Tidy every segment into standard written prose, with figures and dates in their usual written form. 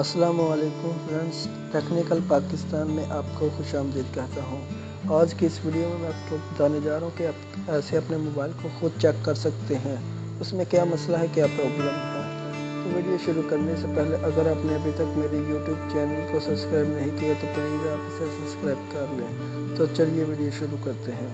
السلام علیکم friends, technical Pakistan میں آپ کو خوش آمدید کہتا ہوں۔ آج کی اس ویڈیو میں آپ کو بتانے جا رہا ہوں کہ آپ ایسے اپنے موبائل کو خود چیک کر سکتے ہیں، اس میں کیا مسئلہ ہے، کیا پرابلم ہے۔ تو ویڈیو شروع کرنے سے پہلے اگر آپ نے ابھی تک میری یوٹیوب چینل کو سبسکرائب نہیں کیا تو پلیز آپ اسے سبسکرائب کر لیں۔ تو چلیے ویڈیو شروع کرتے ہیں۔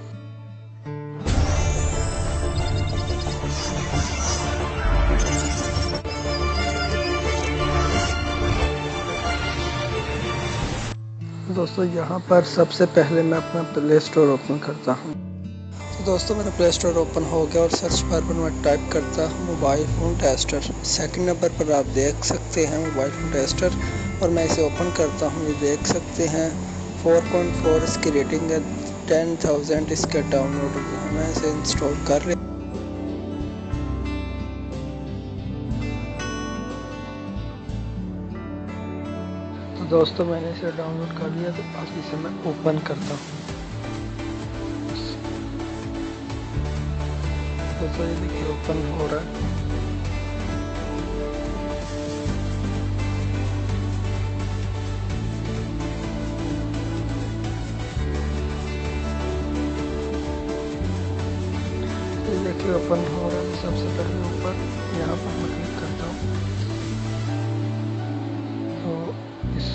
دوستو یہاں پر سب سے پہلے میں اپنا پلے اسٹور اوپن کرتا ہوں۔ تو دوستو میرا پلے اسٹور اوپن ہو گیا اور سرچ بار پر میں ٹائپ کرتا ہوں mobile phone tester. Second number پر آپ دیکھ سکتے ہیں موبائل فون ٹیسٹر، اور میں اسے اوپن کرتا ہوں۔ یہ دیکھ سکتے ہیں 4.4 اس کی ریٹنگ ہے، 10,000 اس کا ڈاؤن لوڈ ہے۔ میں اسے انسٹال کر لیا۔ تو دوستو میں نے اسے ڈاؤن لوڈ کر لیا، تو اب اسے میں اوپن کرتا ہوں۔ دوستو یہ دیکھیے اوپن ہو رہا ہے۔ یہ دیکھیے اوپن ہو رہا ہے۔ سب سے پہلے اوپر یہاں پر میں کلک کرتا ہوں تو اس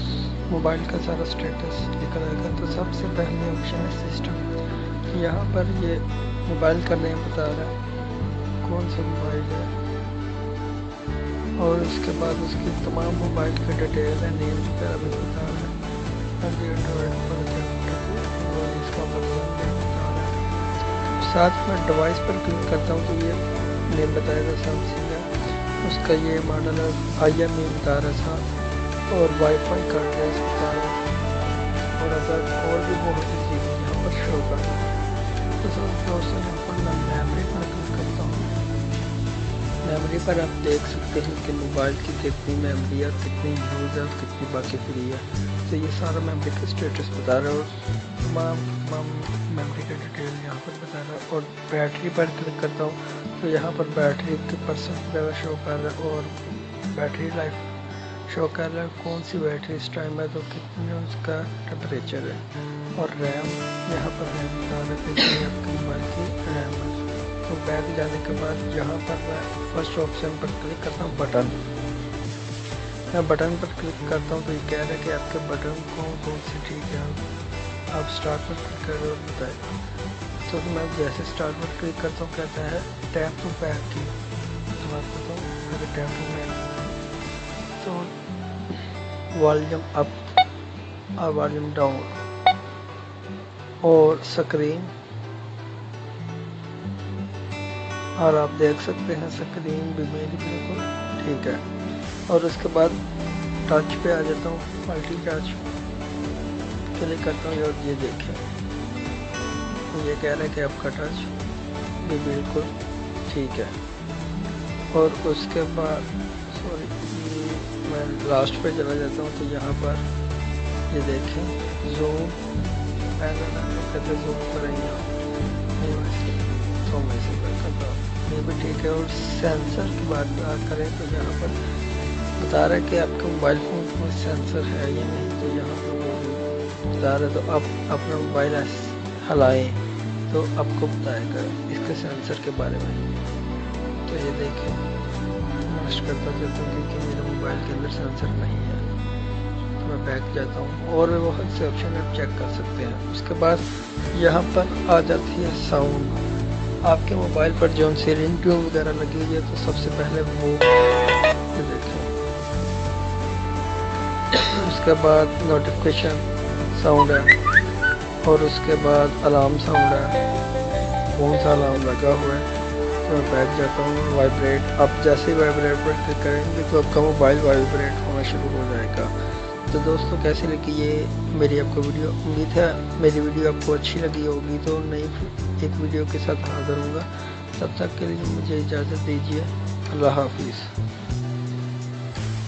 موبائل کا سارا سٹیٹس نکل آئے گا۔ تو سب سے پہلے آپشن ہے سسٹم، یہاں پر یہ موبائل کا نیم بتا رہا ہے کون سا موبائل ہے، اور اس کے بعد اس کی تمام موبائل کی ڈیٹیل ہے، نیم وغیرہ بھی بتا رہا ہے، اس کا مطلب بتا رہا ہے۔ ساتھ میں ڈیوائس پر کلک کرتا ہوں تو یہ نیم بتائے گا سیمسنگ ہے، اس کا یہ ماڈل ہے IME بتا رہا تھا، اور وائی فائی کا ایڈریس بتا رہا ہے، اور اگر اور بھی بہت سی چیزیں یہاں پر شو کر رہا ہے۔ تو دوستوں یہاں پر میں میموری پر کلک کرتا ہوں۔ میموری پر آپ دیکھ سکتے ہیں کہ موبائل کی کتنی میموری ہے، کتنی یوز ہے اور کتنی باقی فری ہے۔ تو یہ سارا میموری کا اسٹیٹس بتا رہا ہے، اور تمام میموری کا ڈیٹیل یہاں پر بتا رہا ہے۔ اور بیٹری پر کلک کرتا ہوں تو یہاں پر بیٹری کے پرسنٹ وغیرہ شو کر رہا ہے، اور بیٹری لائف شو کر رہا ہے، کون سی بیٹری اس ٹائم ہے، تو کتنا اس کا ٹمپریچر ہے، اور ریم یہاں پر ریم بتا رہا ہے کہ آپ کے موبائل کی ریم ہے۔ تو بیک جانے کے بعد یہاں پر میں فرسٹ آپشن پر کلک کرتا ہوں بٹن۔ میں بٹن پر کلک کرتا ہوں تو یہ کہہ رہا ہے کہ آپ کے بٹن کون سے ٹھیک ہے، آپ اسٹارٹ پر کلک کریں اور بتائیں۔ تو میں جیسے اسٹارٹ پر کلک کرتا ہوں کہتا ہے ٹیپ ٹو بیک کی، تو میں بتاؤں اگر ٹیپ ٹو بیک تو والیوم اپ اور والیوم ڈاؤن اور سکرین، اور آپ دیکھ سکتے ہیں سکرین بھی میری بالکل ٹھیک ہے۔ اور اس کے بعد ٹچ پہ آ جاتا ہوں، ملٹی ٹچ کلک کرتا ہوں، اور یہ دیکھیں یہ کہہ رہا ہے کہ آپ کا ٹچ بھی بالکل ٹھیک ہے۔ اور اس کے بعد میں لاسٹ پہ چلا جاتا ہوں تو یہاں پر یہ دیکھیں زوم کہتے زوم کریں گے تو میں سے کرتا ہوں، یہ بھی ٹھیک ہے۔ اور سینسر کی بات کریں تو یہاں پر بتا رہا ہے کہ آپ کا موبائل فون میں سینسر ہے یا نہیں، تو یہاں پر وہ بھی بتا رہا ہے۔ تو آپ اپنا موبائل ہلائیں تو آپ کو بتائے گا اس کے سینسر کے بارے میں۔ تو یہ دیکھیں کرتا چاہتا ہوں کہ میرے موبائل کے اندر سینسر نہیں ہے، تو میں بیک جاتا ہوں، اور بھی بہت سے آپشن آپ چیک کر سکتے ہیں۔ اس کے بعد یہاں پر آ جاتی ہے ساؤنڈ، آپ کے موبائل پر جو سی رنگ ٹیون وغیرہ لگی ہوئی ہے تو سب سے پہلے وہ دیکھیں۔ اس کے بعد نوٹیفیکیشن ساؤنڈ ہے، اور اس کے بعد الارم ساؤنڈ ہے، کون سا الارم لگا ہوا ہے۔ تو میں بیٹھ جاتا ہوں، وائبریٹ، آپ جیسے ہی وائبریٹ پر کلک کریں گے تو آپ کا موبائل وائبریٹ ہونا شروع ہو جائے گا۔ تو دوستوں کیسی لگی یہ میری آپ کو ویڈیو، امید ہے میری ویڈیو آپ کو اچھی لگی ہوگی۔ تو نئی ایک ویڈیو کے ساتھ حاضر ہوں گا، تب تک کے لیے مجھے اجازت دیجیے، اللہ حافظ۔